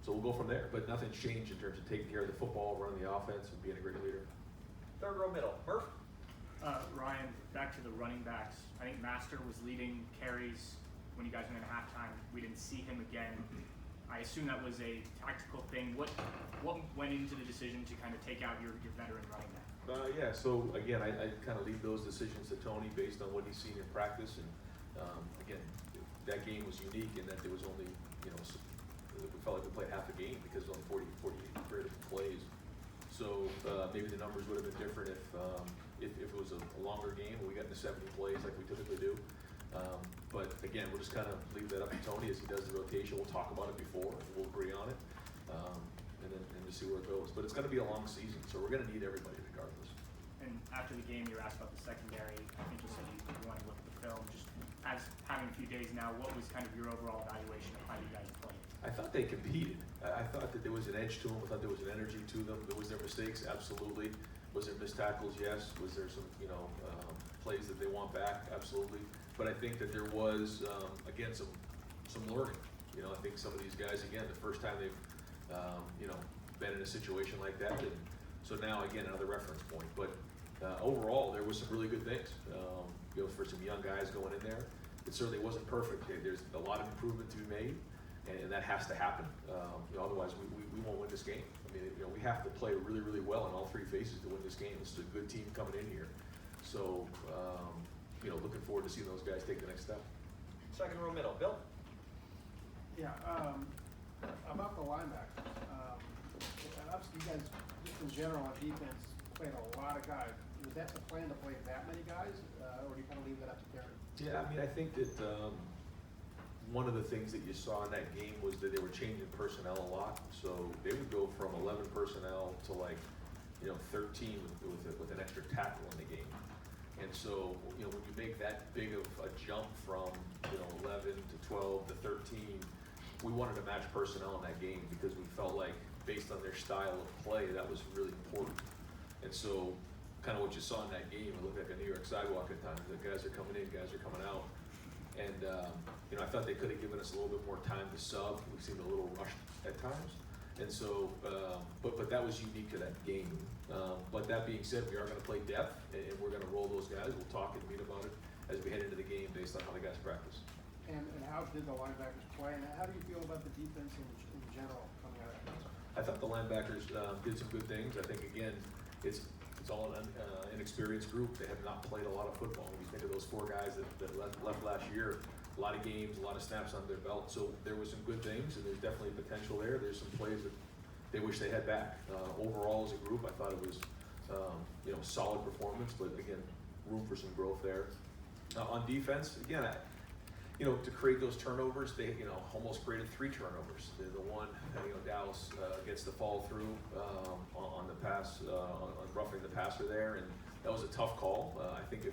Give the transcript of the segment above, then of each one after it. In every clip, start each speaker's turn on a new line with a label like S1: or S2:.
S1: So we'll go from there, but nothing's changed in terms of taking care of the football, running the offense, and being a great leader.
S2: Third row middle, Murph.
S3: Ryan, back to the running backs. I think Master was leading carries when you guys went into halftime. We didn't see him again. I assume that was a tactical thing. What went into the decision to kind of take out your veteran running back?
S1: Yeah, so again, I kind of leave those decisions to Tony based on what he's seen in practice. And again, that game was unique in that there was only, we felt like we played half a game because there was only 48 critical plays. So maybe the numbers would have been different if it was a longer game and we got into 70 plays like we typically do. But again, we'll just kind of leave that up to Tony as he does the rotation. We'll talk about it before, and we'll agree on it, and just see where it goes. But it's going to be a long season, so we're going to need everybody regardless.
S3: And after the game, you were asked about the secondary. I think you said you wanted to look at the film. Just as having a few days now, what was kind of your overall evaluation of how you guys played?
S1: I thought they competed. I thought that there was an edge to them. I thought there was an energy to them. Was there mistakes? Absolutely. Was there missed tackles? Yes. Was there some, plays that they want back? Absolutely. But I think that there was, again, some learning. I think some of these guys, again, the first time they've, been in a situation like that. And so now, again, another reference point. But overall, there was some really good things. For some young guys going in there, it certainly wasn't perfect. There's a lot of improvement to be made, and that has to happen. Otherwise, we won't win this game. I mean, we have to play really, really well in all three phases to win this game. This is a good team coming in here. So, looking forward to seeing those guys take the next step.
S2: Second row middle, Bill.
S4: Yeah, about the linebackers. Obviously, you guys, just in general on defense, played a lot of guys. Was that the plan to play that many guys, or do you kind of leave that up to Karen?
S1: Yeah, I mean, I think that one of the things that you saw in that game was that they were changing personnel a lot. So they would go from 11 personnel to 13 with an extra tackle in the game. And so, when you make that big of a jump from 11 to 12 to 13, we wanted to match personnel in that game because we felt like based on their style of play, that was really important. And so, kind of what you saw in that game, it looked like a New York sidewalk at times. The guys are coming in, guys are coming out. And, I thought they could have given us a little bit more time to sub. We seemed a little rushed at times. And so, but that was unique to that game. But that being said, we are going to play depth, and we're going to roll those guys. We'll talk and meet about it as we head into the game based on how the guys practice.
S4: And how did the linebackers play, and how do you feel about the defense in general coming out of that?
S1: I thought the linebackers did some good things. I think, again, it's all an inexperienced group. They have not played a lot of football. When you think of those four guys that left last year, a lot of games, a lot of snaps under their belt. So there was some good things, and there's definitely potential there. There's some plays that they wish they had back. Overall, as a group, I thought it was solid performance, but again, room for some growth there. On defense, again, to create those turnovers, they almost created 3 turnovers. The one, Dallas gets the fall through on the pass, on roughing the passer there, and that was a tough call. I think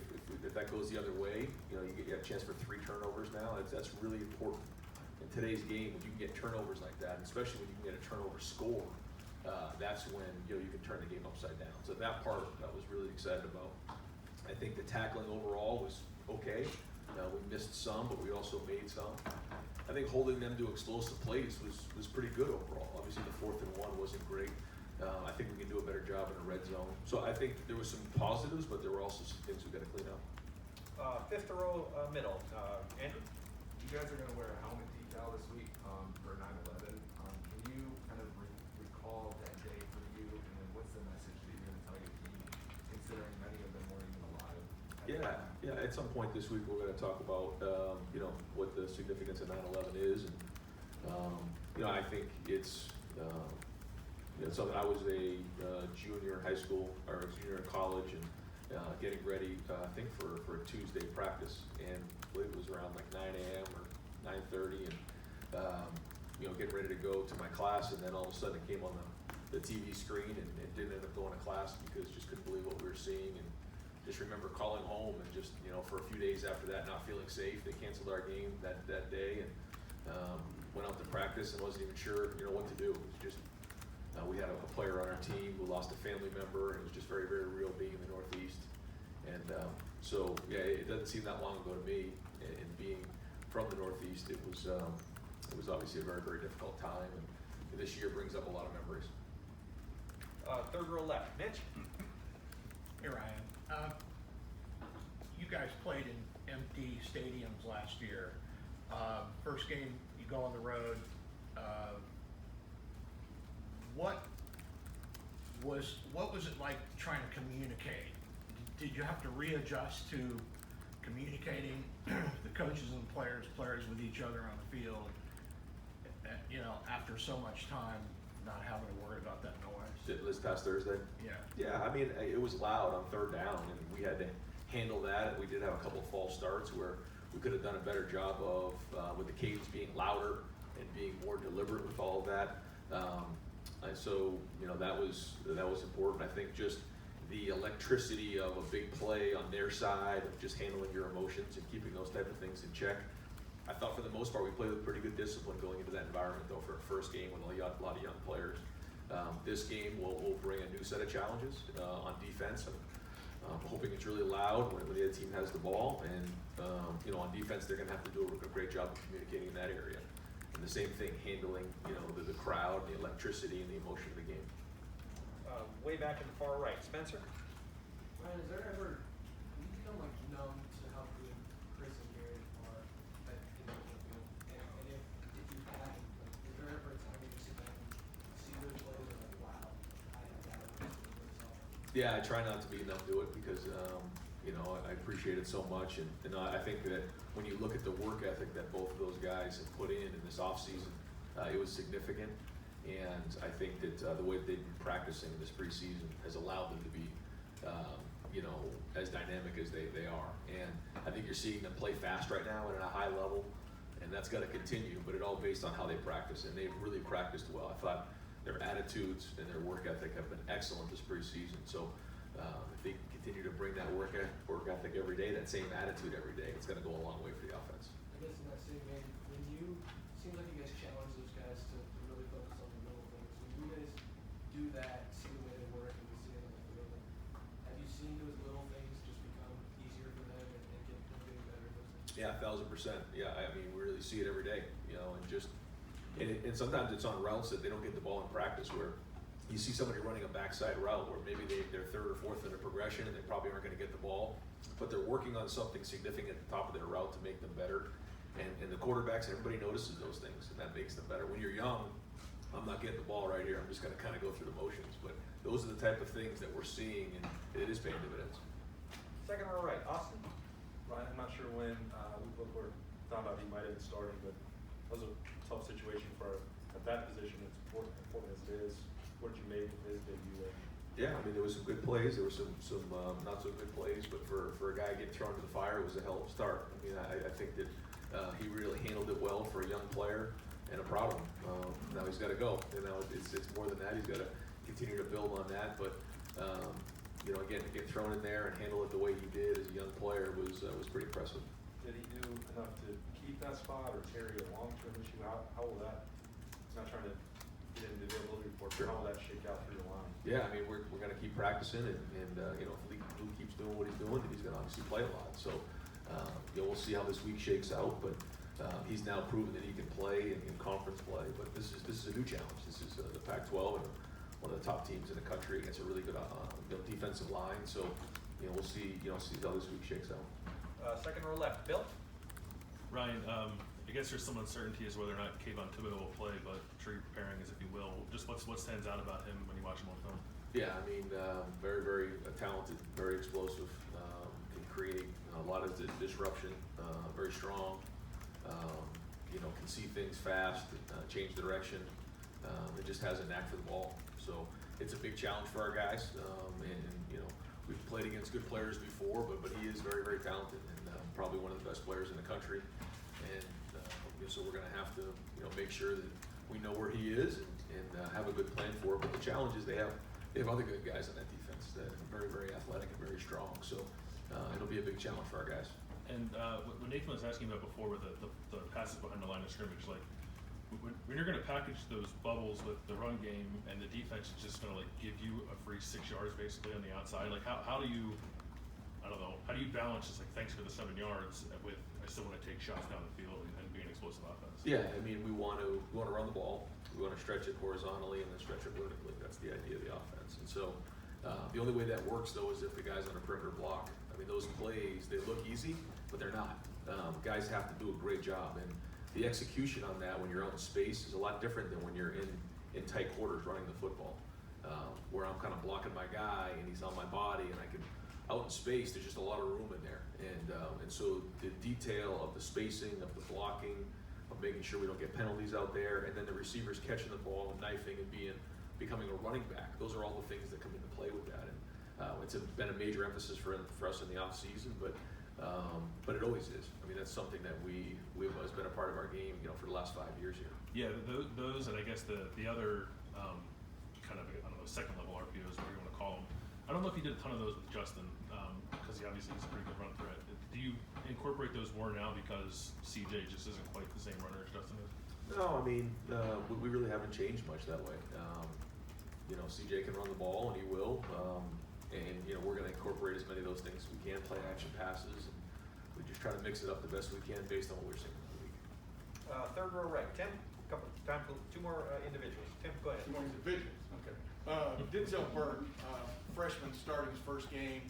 S1: if that goes the other way, you get a chance for 3 turnovers now. That's really important in today's game. When you can get turnovers like that, and especially when you can get a turnover score, that's when you can turn the game upside down. So that part I was really excited about. I think the tackling overall was okay. We missed some, but we also made some. I think holding them to explosive plays was pretty good overall. Obviously, the 4th and 1 wasn't great. I think we can do a better job in the red zone. So I think there was some positives, but there were also some things we got to clean up.
S2: Fifth row middle, Andrew.
S5: You guys are going to wear a helmet decal this week for 9/11. Can you kind of recall that day for you, and then what's the message that you're going to tell your team, considering many of them weren't even alive?
S1: Yeah. At some point this week, we're going to talk about what the significance of 9/11 is, and I think it's something. I was a junior in high school or a junior in college, and getting ready, I think for a Tuesday practice, and I believe it was around like 9 a.m. or 9:30, and getting ready to go to my class, and then all of a sudden it came on the TV screen, and it didn't end up going to class because just couldn't believe what we were seeing, and just remember calling home and just for a few days after that not feeling safe. They canceled our game that day, and went out to practice and wasn't even sure what to do. It was just we had a player on our team who lost a family member, and it was just very, very real being in the Northeast. And so it doesn't seem that long ago to me, and being from the Northeast, it was obviously a very, very difficult time. And this year brings up a lot of memories.
S2: Third row left, Mitch.
S6: Hey Ryan, you guys played in empty stadiums last year. First game you go on the road. What was it like trying to communicate? Did you have to readjust to communicating the coaches and players with each other on the field? You know, after so much time, not having to worry about that noise.
S1: This past Thursday?
S6: Yeah.
S1: Yeah, I mean, it was loud on third down, and we had to handle that. We did have a couple of false starts where we could have done a better job of, with the cadence being louder and being more deliberate with all of that. And so, you know, that was important. I think just the electricity of a big play on their side, of just handling your emotions and keeping those type of things in check. I thought for the most part we played with pretty good discipline going into that environment, though, for a first game with a lot of young players. This game will bring a new set of challenges on defense. I'm hoping it's really loud when the other team has the ball, and you know, on defense they're going to have to do a great job of communicating in that area. And the same thing, handling, you know, the crowd, the electricity, and the emotion of the game.
S2: Way back in the far right, Spencer.
S5: Ryan, is there ever, you become like numb to how good Chris and Gary are at in the field? And if you haven't, like, is there ever a time you sit down and see their plays and like, wow, I have got to myself?
S1: Yeah, I try not to be numb to it because you know, I appreciate it so much, and I think that when you look at the work ethic that both of those guys have put in this off season, it was significant. And I think that the way that they've been practicing this preseason has allowed them to be, you know, as dynamic as they are. And I think you're seeing them play fast right now and at a high level, and that's got to continue. But it all based on how they practice, and they've really practiced well. I thought their attitudes and their work ethic have been excellent this preseason. So if they continue to bring that work ethic every day, that same attitude every day, it's going to go a long way for the offense.
S5: I guess in that same vein, when you, seems like you guys challenge those guys to really focus on the little things. When you guys do that, see the way they work and we see it on the field, have you seen those little things just become easier for them and get them getting better at those things?
S1: Yeah, 1,000%. Yeah, I mean, we really see it every day, you know, and just, and sometimes it's on routes that they don't get the ball in practice where you see somebody running a backside route where maybe they're third or fourth in a progression and they probably aren't going to get the ball, but they're working on something significant at the top of their route to make them better. And the quarterbacks, everybody notices those things, and that makes them better. When you're young, I'm not getting the ball right here. I'm just going to kind of go through the motions. But those are the type of things that we're seeing, and it is paying dividends.
S2: Second row right, Austin.
S7: Ryan, I'm not sure when we both were thought about he might have been starting, but it was a tough situation for at that position. It's important as it is. What did you make of his debut?
S1: Yeah, I mean, there was some good plays. There were some not so good plays, but for a guy getting thrown to the fire, it was a hell of a start. I mean, I think that he really handled it well for a young player, and I'm proud of him. Now he's got to go. You know, it's more than that. He's got to continue to build on that. But you know, again, to get thrown in there and handle it the way he did as a young player was pretty impressive.
S7: Did he do enough to keep that spot or carry a long-term issue? How will that? Not trying to get into the availability report.
S1: Sure.
S7: How will that shake out through the line?
S1: Yeah, I mean, we're going to keep practicing, and you know, if Luke keeps doing what he's doing, then he's going to obviously play a lot. So, you know, we'll see how this week shakes out. But he's now proven that he can play in conference play. But this is a new challenge. This is the Pac-12 and one of the top teams in the country against a really good you know, defensive line. So, you know, we'll see how this week shakes out.
S2: Second row left, Bill.
S8: Ryan, I guess there's some uncertainty as whether or not Kayvon Thibodeau will play, but I'm sure you're preparing as if he will. Just what stands out about him when you watch him on film?
S1: Yeah, I mean, very, very talented, very explosive, can create a lot of disruption, very strong, you know, can see things fast, change direction, it just has a knack for the ball. So it's a big challenge for our guys, and you know, we've played against good players before, but he is very, very talented and probably one of the best players in the country. And you know, so we're going to have to, you know, make sure that we know where he is and have a good plan for it. But the challenge is they have other good guys on that defense that are very, very athletic and very strong. So it'll be a big challenge for our guys.
S8: And what Nathan was asking about before with the passes behind the line of scrimmage, like when you're going to package those bubbles with the run game and the defense is just going to like give you a free 6 yards basically on the outside, like how do you, I don't know, how do you balance just like thanks for the 7 yards with I still want to take shots down the field and being explosive? explosive offense.
S1: Yeah, I mean, we want to run the ball. We want to stretch it horizontally and then stretch it vertically. That's the idea of the offense. And so the only way that works, though, is if the guy's on a perimeter block. I mean, those plays, they look easy, but they're not. Guys have to do a great job. And the execution on that when you're out in space is a lot different than when you're in tight quarters running the football, where I'm kind of blocking my guy and he's on my body and I can, out in space, there's just a lot of room in there. And so the detail of the spacing, of the blocking, of making sure we don't get penalties out there, and then the receivers catching the ball and knifing and becoming a running back. Those are all the things that come into play with that. And it's been a major emphasis for us in the off season, but it always is. I mean, that's something that has been a part of our game, for the last 5 years here.
S8: Yeah, those and I guess the other kind of, I don't know, second level RPOs, whatever you want to call them. I don't know if you did a ton of those with Justin, because he obviously is a pretty good run threat. Do you incorporate those more now because CJ just isn't quite the same runner as Justin is?
S1: No, I mean, we really haven't changed much that way. CJ can run the ball, and he will. And we're going to incorporate as many of those things as we can, play action passes, and we just try to mix it up the best we can based on what we're seeing in the league.
S2: Third row right, Tim. Time for two more individuals. Tim, go ahead.
S9: Two more individuals, okay. Denzel Burke, freshman starting his first game.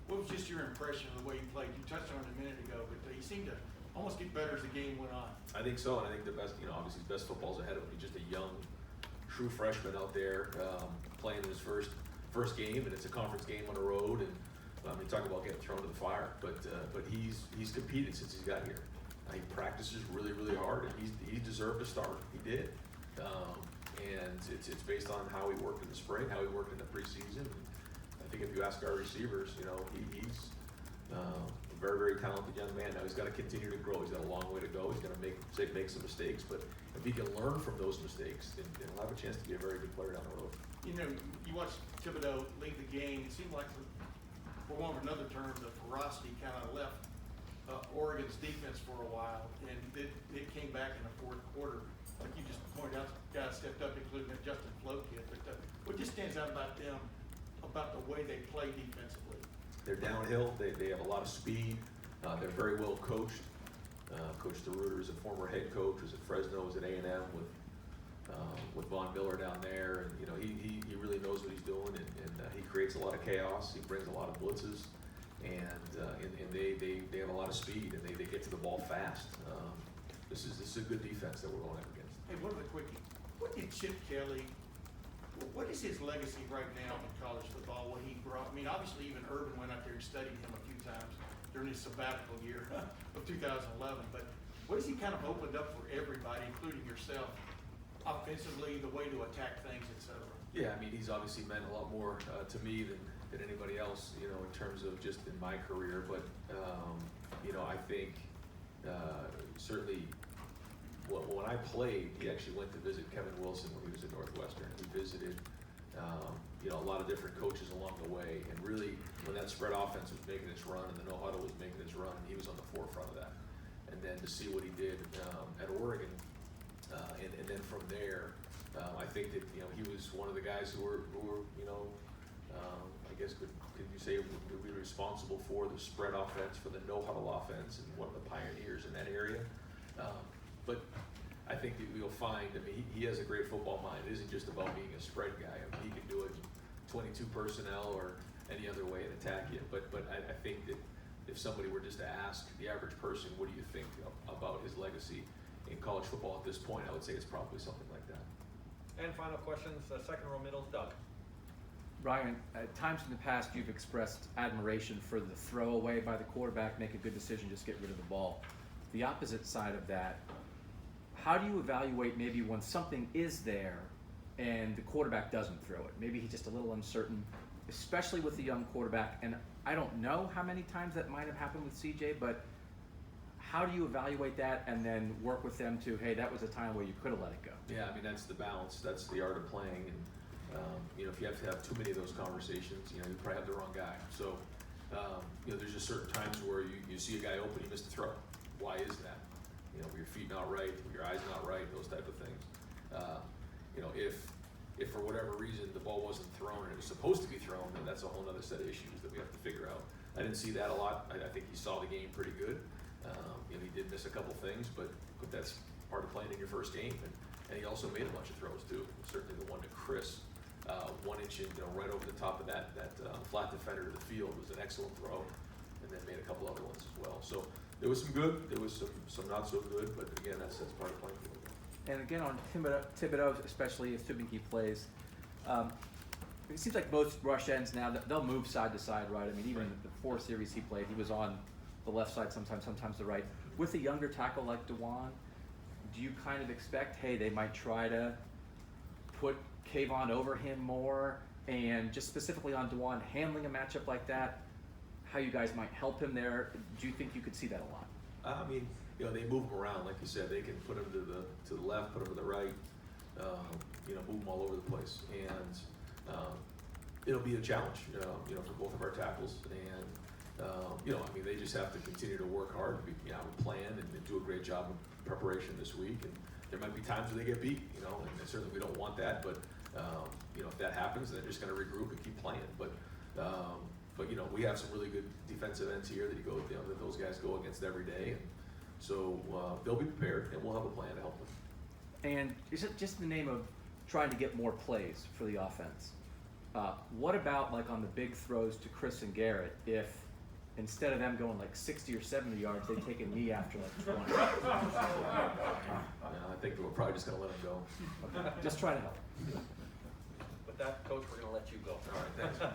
S9: What was just your impression of the way he played? You touched on it a minute ago, but he seemed to almost get better as the game went on.
S1: I think so, and I think the best, obviously his best football's ahead of him. He's just a young, true freshman out there playing his first game, and it's a conference game on the road. And you talk about getting thrown to the fire, but he's competed since he's got here. He practices really, really hard, and he deserved a start. He did, and it's based on how he worked in the spring, how he worked in the preseason. I think if you ask our receivers, he's a very, very talented young man. Now he's got to continue to grow. He's got a long way to go. He's going to make some mistakes, but if he can learn from those mistakes, then he'll have a chance to be a very good player down the road.
S9: You watched Thibodeau lead the game. It seemed like, for one of another term, the ferocity kind of left Oregon's defense for a while, and it came back in the fourth quarter. Like you just pointed out, guys stepped up, including that Justin Flo kid. But what just stands out about them, about the way they play defensively?
S1: They're downhill. They have a lot of speed. They're very well coached. Coach DeRuiter is a former head coach. Was at Fresno. Was at A&M with Von Miller down there, and he really knows what he's doing, and he creates a lot of chaos. He brings a lot of blitzes, and they have a lot of speed, and they get to the ball fast. This is a good defense that we're going up against.
S9: Hey, one of the quickies. What did Chip Kelly? What is his legacy right now in college football? What he brought? I mean, obviously, even Urban went out there and studied him a few times during his sabbatical year of 2011. But what has he kind of opened up for everybody, including yourself, offensively, the way to attack things, etc.?
S1: Yeah, I mean, he's obviously meant a lot more to me than anybody else, in terms of just in my career. But I think certainly. When I played, he actually went to visit Kevin Wilson when he was at Northwestern. He visited, a lot of different coaches along the way. And really, when that spread offense was making its run and the no huddle was making its run, he was on the forefront of that. And then to see what he did at Oregon, and then from there, I think that he was one of the guys who were I guess could you say would be responsible for the spread offense, for the no huddle offense, and one of the pioneers in that area. But I think that you'll find, he has a great football mind. It isn't just about being a spread guy. He can do it 22 personnel or any other way and attack you. But I think that if somebody were just to ask the average person, what do you think about his legacy in college football at this point, I would say it's probably something like that.
S2: And final questions, second row middle, Doug.
S10: Ryan, at times in the past you've expressed admiration for the throwaway by the quarterback, make a good decision, just get rid of the ball. The opposite side of that, how do you evaluate maybe when something is there and the quarterback doesn't throw it? Maybe he's just a little uncertain, especially with the young quarterback. And I don't know how many times that might have happened with CJ, but how do you evaluate that and then work with them to, hey, that was a time where you could have let it go?
S1: Yeah, that's the balance. That's the art of playing. And if you have to have too many of those conversations, you probably have the wrong guy. So there's just certain times where you see a guy open, you miss the throw. Why is that? Were your feet not right? Were your eyes not right? Those type of things. If for whatever reason the ball wasn't thrown and it was supposed to be thrown, then that's a whole other set of issues that we have to figure out. I didn't see that a lot. I think he saw the game pretty good. He did miss a couple things, but but that's part of playing in your first game. And he also made a bunch of throws too. Certainly the one to Chris, 1 inch in, right over the top of that flat defender to the field was an excellent throw, and then made a couple other ones as well. So there was some good, there was some not so good, but again, that's part of playing football.
S10: And again, on Thibodeau, especially assuming he plays, it seems like most rush ends now, they'll move side to side, right? I mean, even the 4 series he played, he was on the left side sometimes the right. With a younger tackle like DeJuan, do you kind of expect, hey, they might try to put Kayvon over him more? And just specifically on DeJuan, handling a matchup like that, how you guys might help him there, do you think you could see that a lot?
S1: I mean, they move him around, like you said. They can put him to the left, put him to the right, move him all over the place. And it'll be a challenge, for both of our tackles. And, they just have to continue to work hard, plan and do a great job of preparation this week. And there might be times where they get beat, and certainly we don't want that. But, if that happens, they're just going to regroup and keep playing. But we have some really good defensive ends here that that those guys go against every day. And so they'll be prepared, and we'll have a plan to help them.
S10: And is it just in the name of trying to get more plays for the offense? What about like on the big throws to Chris and Garrett, if instead of them going like 60 or 70 yards, they take a knee after like 20?
S1: I think we're probably just going to let them go.
S10: Okay. Just trying to help.
S2: With that, Coach, we're gonna let you go.
S1: All right, thanks.
S10: Thanks.